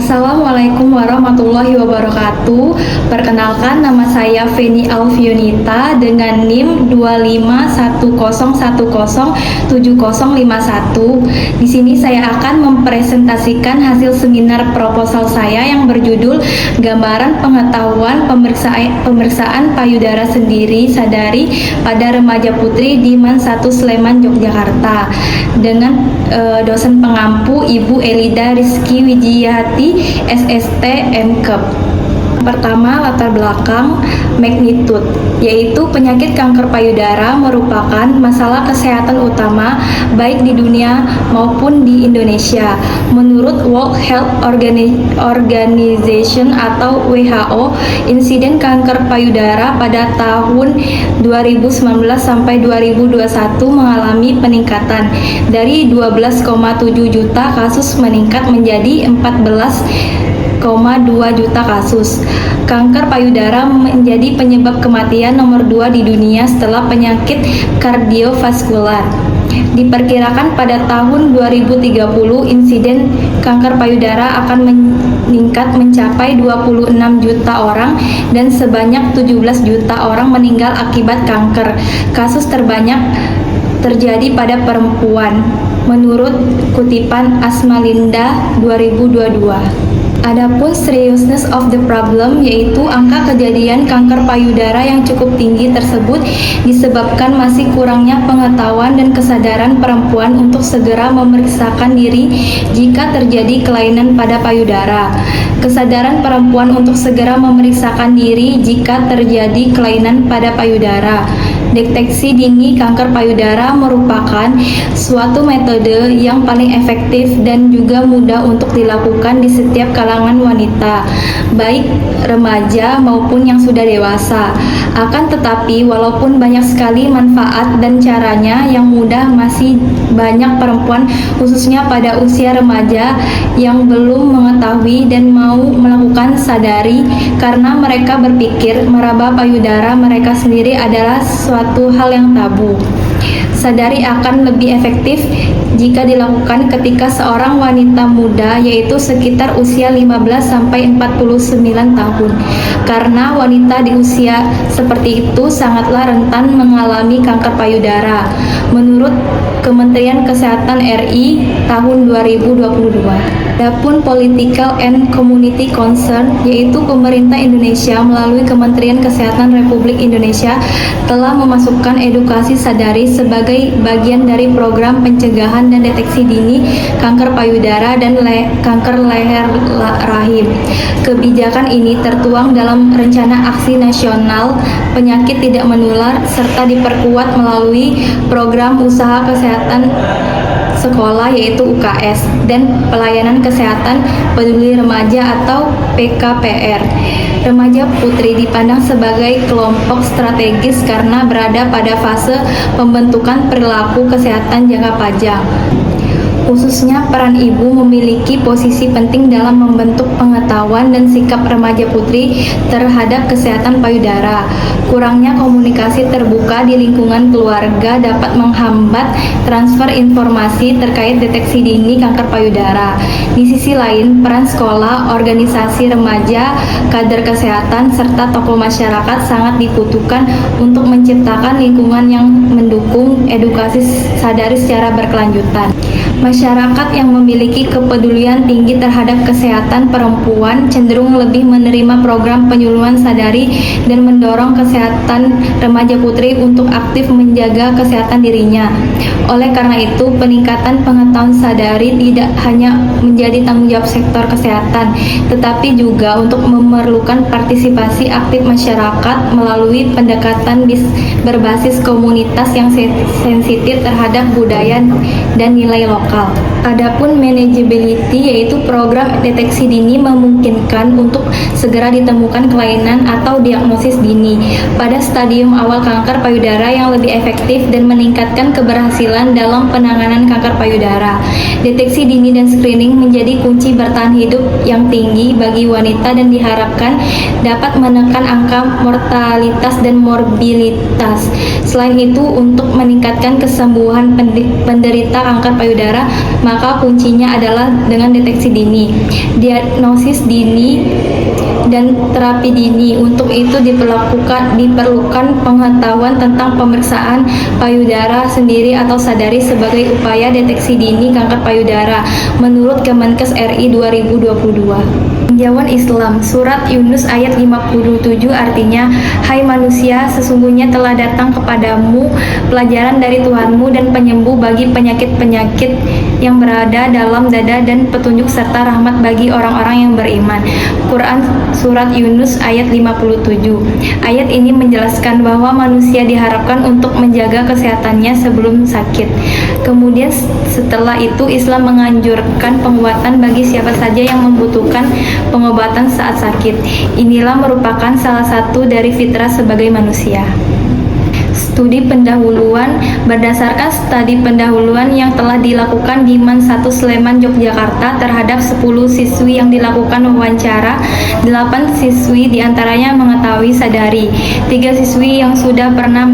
Assalamualaikum warahmatullahi wabarakatuh. Perkenalkan, nama saya Feni Alfionita dengan NIM 25101075051. Di sini saya akan mempresentasikan hasil seminar proposal saya yang berjudul Gambaran Pengetahuan Pemeriksaan Payudara Sendiri Sadari pada Remaja Putri di MAN 1 Sleman, Yogyakarta, dengan dosen pengampu Ibu Elida Rizky Wijiyati, SST MKep. Pertama, latar belakang magnitude, yaitu penyakit kanker payudara merupakan masalah kesehatan utama baik di dunia maupun di Indonesia. Menurut World Health Organization atau WHO, insiden kanker payudara pada tahun 2019 sampai 2021 mengalami peningkatan dari 12,7 juta kasus meningkat menjadi 14,2 juta kasus. Kanker payudara menjadi penyebab kematian nomor 2 di dunia setelah penyakit kardiovaskular. Diperkirakan pada tahun 2030 insiden kanker payudara akan meningkat mencapai 26 juta orang dan sebanyak 17 juta orang meninggal akibat kanker. Kasus terbanyak terjadi pada perempuan, menurut kutipan Asmalinda 2022. Adapun seriousness of the problem, yaitu angka kejadian kanker payudara yang cukup tinggi tersebut disebabkan masih kurangnya pengetahuan dan kesadaran perempuan untuk segera memeriksakan diri jika terjadi kelainan pada payudara. Kesadaran perempuan untuk segera memeriksakan diri jika terjadi kelainan pada payudara. Deteksi dini kanker payudara merupakan suatu metode yang paling efektif dan juga mudah untuk dilakukan di setiap kalangan wanita, baik remaja maupun yang sudah dewasa. Akan tetapi, walaupun banyak sekali manfaat dan caranya yang mudah, masih banyak perempuan, khususnya pada usia remaja, yang belum mengetahui dan mau melakukan sadari karena mereka berpikir meraba payudara mereka sendiri adalah suatu hal yang tabu. Sadari akan lebih efektif jika dilakukan ketika seorang wanita muda, yaitu sekitar usia 15 sampai 49 tahun. Karena wanita di usia seperti itu sangatlah rentan mengalami kanker payudara. Menurut Kementerian Kesehatan RI tahun 2022. Adapun political and community concern, yaitu pemerintah Indonesia melalui Kementerian Kesehatan Republik Indonesia telah memasukkan edukasi sadari sebagai bagian dari program pencegahan dan deteksi dini kanker payudara dan kanker leher rahim. Kebijakan ini tertuang dalam Rencana Aksi Nasional Penyakit Tidak Menular serta diperkuat melalui Program Usaha Kesehatan Sekolah, yaitu UKS, dan Pelayanan Kesehatan Peduli Remaja atau PKPR. Remaja putri dipandang sebagai kelompok strategis karena berada pada fase pembentukan perilaku kesehatan jangka panjang. Khususnya peran ibu memiliki posisi penting dalam membentuk pengetahuan dan sikap remaja putri terhadap kesehatan payudara. Kurangnya komunikasi terbuka di lingkungan keluarga dapat menghambat transfer informasi terkait deteksi dini kanker payudara. Di sisi lain, peran sekolah, organisasi remaja, kader kesehatan, serta tokoh masyarakat sangat dibutuhkan untuk menciptakan lingkungan yang mendukung edukasi sadari secara berkelanjutan. Masyarakat yang memiliki kepedulian tinggi terhadap kesehatan perempuan cenderung lebih menerima program penyuluhan sadari dan mendorong kesehatan remaja putri untuk aktif menjaga kesehatan dirinya. Oleh karena itu, peningkatan pengetahuan sadari tidak hanya menjadi tanggung jawab sektor kesehatan, tetapi juga untuk memerlukan partisipasi aktif masyarakat melalui pendekatan berbasis komunitas yang sensitif terhadap budaya dan nilai lokal. Adapun manageability, yaitu program deteksi dini memungkinkan untuk segera ditemukan kelainan atau diagnosis dini. pada stadium awal kanker payudara yang lebih efektif dan meningkatkan keberhasilan dalam penanganan kanker payudara. Deteksi dini dan screening menjadi kunci bertahan hidup yang tinggi bagi wanita dan diharapkan dapat menekan angka mortalitas dan morbilitas. Selain itu, untuk meningkatkan kesembuhan penderita kanker payudara, maka kuncinya adalah dengan deteksi dini, diagnosis dini, dan terapi dini. Untuk itu diperlukan pengetahuan tentang pemeriksaan payudara sendiri atau sadari sebagai upaya deteksi dini kanker payudara menurut Kemenkes RI 2022. Tinjauan Islam, Surat Yunus ayat 57 artinya, "Hai manusia, sesungguhnya telah datang kepadamu pelajaran dari Tuhanmu dan penyembuh bagi penyakit-penyakit yang berada dalam dada dan petunjuk serta rahmat bagi orang-orang yang beriman." Quran Surat Yunus ayat 57. Ayat ini menjelaskan bahwa manusia diharapkan untuk menjaga kesehatannya sebelum sakit. Kemudian setelah itu Islam menganjurkan pengobatan bagi siapa saja yang membutuhkan pengobatan saat sakit. Inilah merupakan salah satu dari fitrah sebagai manusia. Studi pendahuluan. Berdasarkan studi pendahuluan yang telah dilakukan di MAN 1 Sleman, Yogyakarta terhadap 10 siswi yang dilakukan wawancara, 8 siswi diantaranya mengetahui sadari, 3 siswi yang sudah pernah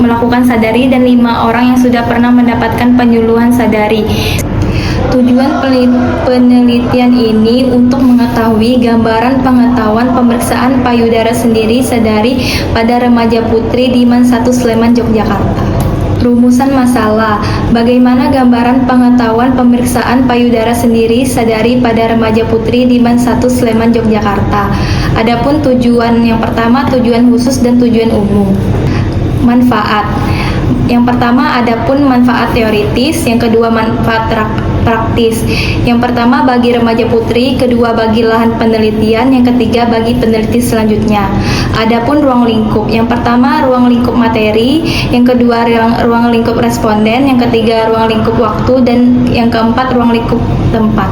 melakukan sadari, dan 5 orang yang sudah pernah mendapatkan penyuluhan sadari. Tujuan penelitian ini untuk mengetahui gambaran pengetahuan pemeriksaan payudara sendiri sadari pada remaja putri di MAN 1 Sleman, Yogyakarta. Rumusan masalah. Bagaimana gambaran pengetahuan pemeriksaan payudara sendiri sadari pada remaja putri di MAN 1 Sleman, Yogyakarta. Adapun tujuan yang pertama, tujuan khusus dan tujuan umum. Manfaat. Yang pertama, adapun manfaat teoritis, yang kedua manfaat praktis. Yang pertama bagi remaja putri, kedua bagi lahan penelitian, yang ketiga bagi peneliti selanjutnya. Adapun ruang lingkup, yang pertama ruang lingkup materi, yang kedua ruang lingkup responden, yang ketiga ruang lingkup waktu, dan yang keempat ruang lingkup tempat.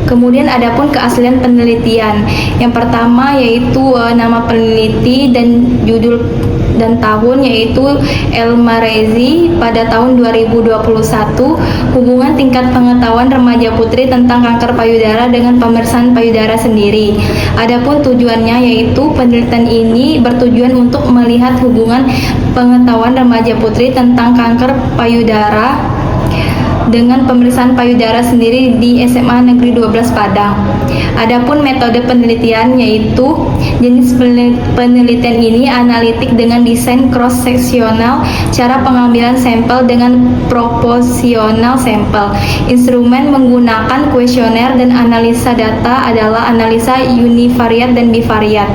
Kemudian adapun keaslian penelitian. Yang pertama yaitu nama peneliti dan judul dan tahun, yaitu El-Marezi pada tahun 2021, hubungan tingkat pengetahuan remaja putri tentang kanker payudara dengan pemeriksaan payudara sendiri. Adapun tujuannya yaitu penelitian ini bertujuan untuk melihat hubungan pengetahuan remaja putri tentang kanker payudara dengan pemeriksaan payudara sendiri di SMA Negeri 12 Padang. Adapun metode penelitian yaitu jenis penelitian ini analitik dengan desain cross seksional, cara pengambilan sampel dengan proporsional sampel. Instrumen menggunakan kuesioner dan analisa data adalah analisa univariat dan bivariat.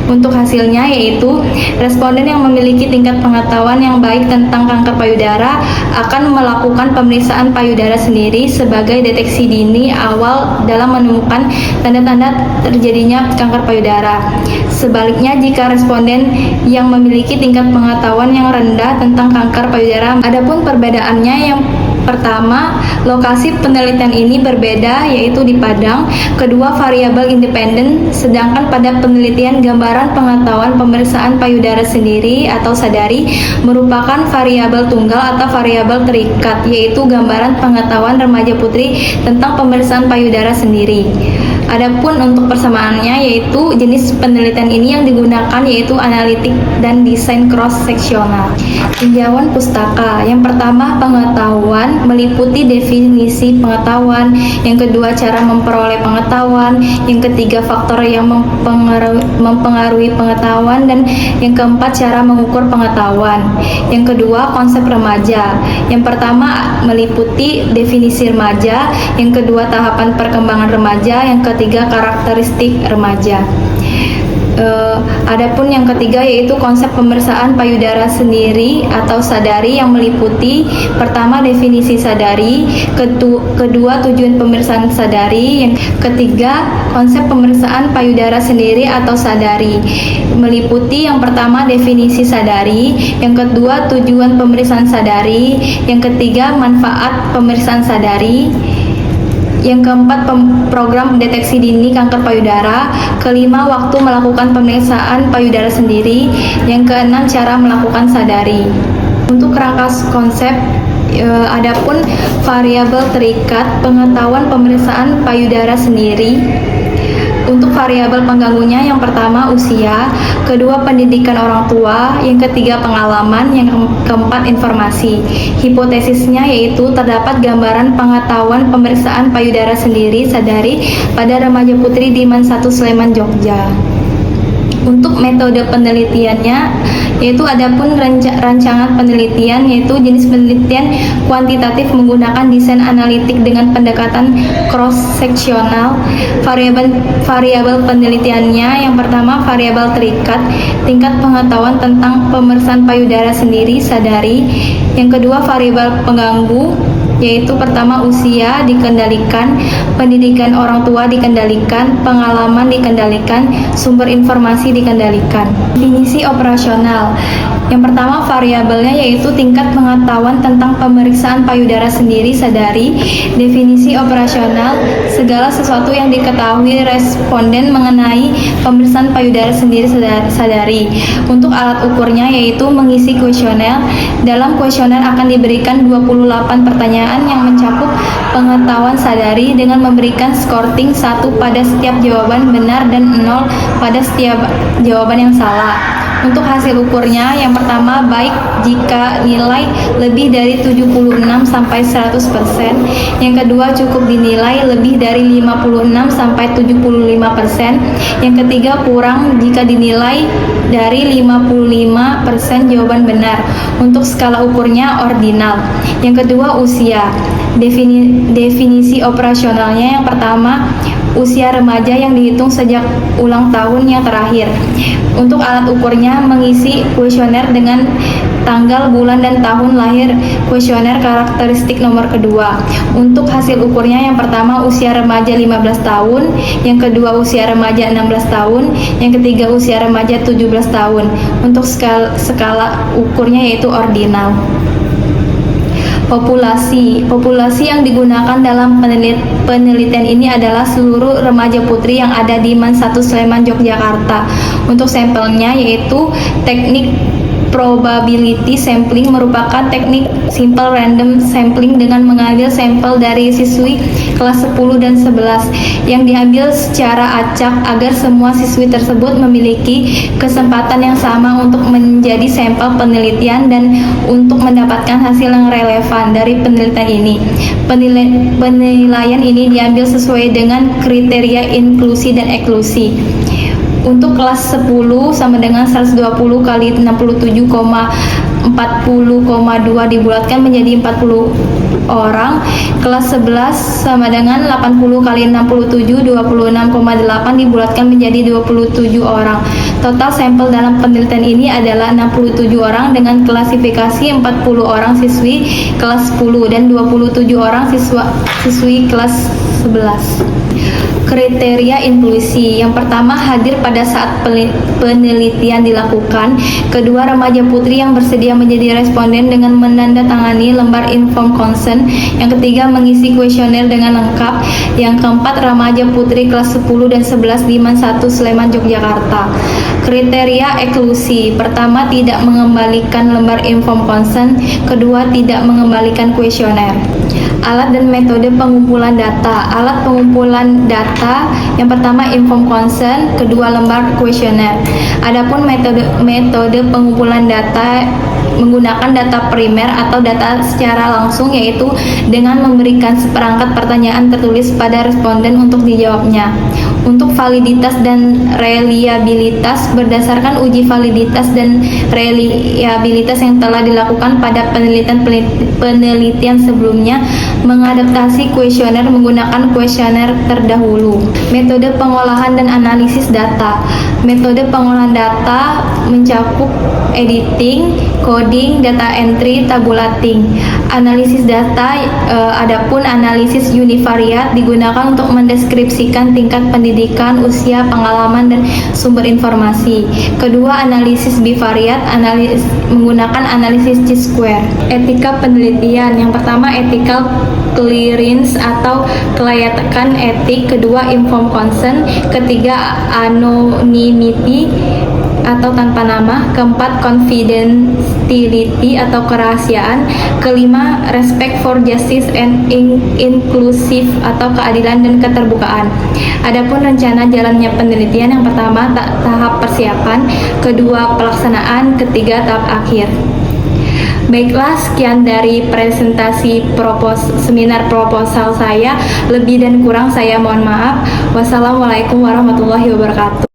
Untuk hasilnya yaitu responden yang memiliki tingkat pengetahuan yang baik tentang kanker payudara akan melakukan pemeriksaan payudara sendiri sebagai deteksi dini awal dalam menemukan tanda-tanda terjadinya kanker payudara. Sebaliknya, jika responden yang memiliki tingkat pengetahuan yang rendah tentang kanker payudara, adapun perbedaannya yang pertama, lokasi penelitian ini berbeda yaitu di Padang. Kedua, variabel independen, sedangkan pada penelitian gambaran pengetahuan pemeriksaan payudara sendiri atau sadari merupakan variabel tunggal atau variabel terikat, yaitu gambaran pengetahuan remaja putri tentang pemeriksaan payudara sendiri. Adapun untuk persamaannya yaitu jenis penelitian ini yang digunakan yaitu analitik dan desain cross seksional. Tinjauan pustaka. Yang pertama, pengetahuan meliputi definisi pengetahuan, yang kedua cara memperoleh pengetahuan, yang ketiga faktor yang mempengaruhi pengetahuan, dan yang keempat cara mengukur pengetahuan. Yang kedua, konsep remaja. Yang pertama meliputi definisi remaja, yang kedua tahapan perkembangan remaja, yang ketiga karakteristik remaja. Adapun yang ketiga yaitu konsep pemeriksaan payudara sendiri atau sadari yang meliputi pertama definisi sadari, kedua tujuan pemeriksaan sadari, yang ketiga konsep pemeriksaan payudara sendiri atau sadari meliputi yang pertama definisi sadari, yang kedua tujuan pemeriksaan sadari, yang ketiga manfaat pemeriksaan sadari, Yang keempat, program deteksi dini kanker payudara. Kelima, waktu melakukan pemeriksaan payudara sendiri. Yang keenam, cara melakukan sadari. Untuk kerangka konsep, adapun variabel terikat, pengetahuan pemeriksaan payudara sendiri. Untuk variabel pengganggunya, yang pertama usia, kedua pendidikan orang tua, yang ketiga pengalaman, yang keempat informasi. Hipotesisnya yaitu terdapat gambaran pengetahuan pemeriksaan payudara sendiri sadari pada remaja putri di MAN 1 Sleman, Jogja. Untuk metode penelitiannya, yaitu adapun rancangan penelitian, yaitu jenis penelitian kuantitatif menggunakan desain analitik dengan pendekatan cross-seksional. Variabel penelitiannya, yang pertama variabel terikat, tingkat pengetahuan tentang pemeriksaan payudara sendiri sadari. Yang kedua variabel pengganggu, yaitu pertama usia dikendalikan, pendidikan orang tua dikendalikan, pengalaman dikendalikan, sumber informasi dikendalikan. Definisi operasional. Yang pertama variabelnya yaitu tingkat pengetahuan tentang pemeriksaan payudara sendiri sadari. Definisi operasional, segala sesuatu yang diketahui responden mengenai pemeriksaan payudara sendiri sadari. Untuk alat ukurnya yaitu mengisi kuesioner. Dalam kuesioner akan diberikan 28 pertanyaan yang mencakup pengetahuan sadari dengan memberikan skorting 1 pada setiap jawaban benar dan 0 pada setiap jawaban yang salah. Untuk hasil ukurnya, yang pertama baik jika nilai lebih dari 76 sampai 100%, yang kedua cukup dinilai lebih dari 56 sampai 75%, yang ketiga kurang jika dinilai dari 55% jawaban benar. Untuk skala ukurnya ordinal. Yang kedua usia. Definisi operasionalnya, yang pertama usia remaja yang dihitung sejak ulang tahun yang terakhir. Untuk alat ukurnya mengisi kuesioner dengan tanggal, bulan, dan tahun lahir. Kuesioner karakteristik nomor kedua. Untuk hasil ukurnya, yang pertama usia remaja 15 tahun, yang kedua usia remaja 16 tahun, yang ketiga usia remaja 17 tahun. Untuk skala ukurnya yaitu ordinal. Populasi yang digunakan dalam penelitian ini adalah seluruh remaja putri yang ada di MAN 1 Sleman, Yogyakarta. Untuk sampelnya yaitu teknik probability sampling, merupakan teknik simple random sampling dengan mengambil sampel dari siswi kelas 10 dan 11 yang diambil secara acak agar semua siswi tersebut memiliki kesempatan yang sama untuk menjadi sampel penelitian dan untuk mendapatkan hasil yang relevan dari penelitian ini. Penilaian ini diambil sesuai dengan kriteria inklusi dan eksklusi. Untuk kelas 10 sama dengan 120 kali 67,40,2 dibulatkan menjadi 40 orang. Kelas 11 sama dengan 80 kali 67 26,8 dibulatkan menjadi 27 orang. Total sampel dalam penelitian ini adalah 67 orang dengan klasifikasi 40 orang siswi kelas 10 dan 27 orang siswi kelas 11. Kriteria inklusi. Yang pertama, hadir pada saat penelitian dilakukan. Kedua, remaja putri yang bersedia menjadi responden dengan menandatangani lembar informed consent. Yang ketiga, mengisi kuesioner dengan lengkap. Yang keempat, remaja putri kelas 10 dan 11 di MAN 1 Sleman, Yogyakarta. Kriteria eksklusi. Pertama, tidak mengembalikan lembar informed consent. Kedua, tidak mengembalikan kuesioner. Alat dan metode pengumpulan data. Alat pengumpulan data, yang pertama informed consent, kedua lembar kuesioner. Adapun metode pengumpulan data menggunakan data primer atau data secara langsung, yaitu dengan memberikan seperangkat pertanyaan tertulis pada responden untuk dijawabnya. Untuk validitas dan reliabilitas, berdasarkan uji validitas dan reliabilitas yang telah dilakukan pada penelitian sebelumnya, mengadaptasi kuesioner menggunakan kuesioner terdahulu. Metode pengolahan dan analisis data. Metode pengolahan data mencakup editing, coding, coding, data entry, tabulating. Analisis data, adapun analisis univariat digunakan untuk mendeskripsikan tingkat pendidikan, usia, pengalaman, dan sumber informasi. Kedua, analisis bivariat, menggunakan analisis chi-square. Etika penelitian, yang pertama ethical clearance atau kelayakan etik, kedua informed consent, ketiga anonymity atau tanpa nama, keempat confidentiality atau kerahasiaan, kelima respect for justice and inclusive atau keadilan dan keterbukaan. Adapun rencana jalannya penelitian, yang pertama tahap persiapan, kedua pelaksanaan, ketiga tahap akhir. Baiklah, sekian dari presentasi seminar proposal saya. Lebih dan kurang saya mohon maaf. Wassalamualaikum warahmatullahi wabarakatuh.